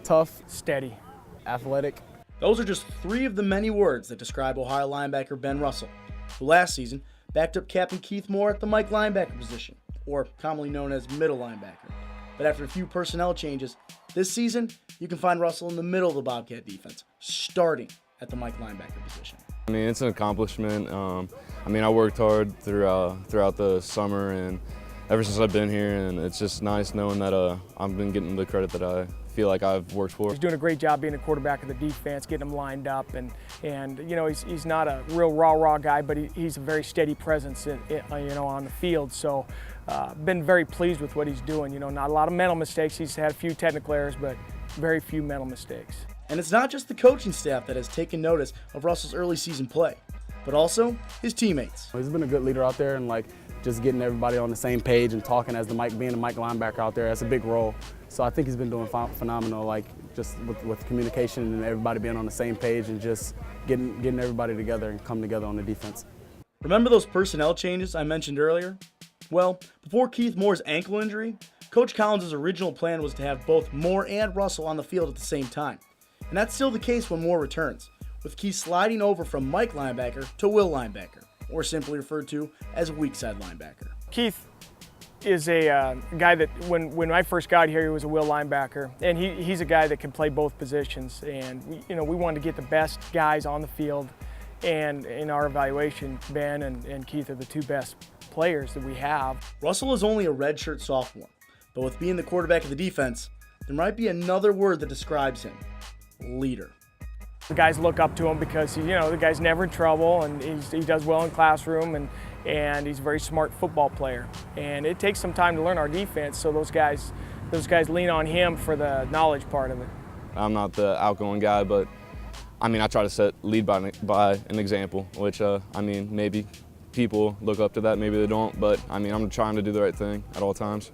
Tough, steady, athletic. Those are just 3 of the many words that describe Ohio linebacker Ben Russell, who last season backed up Captain Keith Moore at the Mike linebacker position, or commonly known as middle linebacker. But after a few personnel changes, this season you can find Russell in the middle of the Bobcat defense, starting at the Mike linebacker position. I mean, it's an accomplishment. I worked hard throughout the summer and ever since I've been here, and it's just nice knowing that I've been getting the credit that I feel like I've worked for. He's doing a great job being a quarterback of the defense, getting them lined up, and you know, he's not a real raw guy, but he's a very steady presence on the field. So been very pleased with what he's doing. You know, not a lot of mental mistakes. He's had a few technical errors, but very few mental mistakes. And it's not just the coaching staff that has taken notice of Russell's early season play, but also his teammates. He's been a good leader out there, and just getting everybody on the same page and talking as being a Mike linebacker out there. That's a big role. So I think he's been doing phenomenal, just with communication and everybody being on the same page and just getting everybody together and come together on the defense. Remember those personnel changes I mentioned earlier? Well, before Keith Moore's ankle injury, Coach Collins' original plan was to have both Moore and Russell on the field at the same time. And that's still the case when Moore returns, with Keith sliding over from Mike linebacker to Will linebacker, or simply referred to as weak side linebacker. Keith is a guy that when I first got here, he was a will linebacker, and he's a guy that can play both positions. And we wanted to get the best guys on the field, and in our evaluation, Ben and Keith are the 2 best players that we have. Russell is only a redshirt sophomore, but with being the quarterback of the defense, there might be another word that describes him: leader. The guys look up to him because the guy's never in trouble, and he does well in classroom, and he's a very smart football player. And it takes some time to learn our defense, so those guys lean on him for the knowledge part of it. I'm not the outgoing guy, but I try to lead by an example, which maybe people look up to that, maybe they don't, but I'm trying to do the right thing at all times.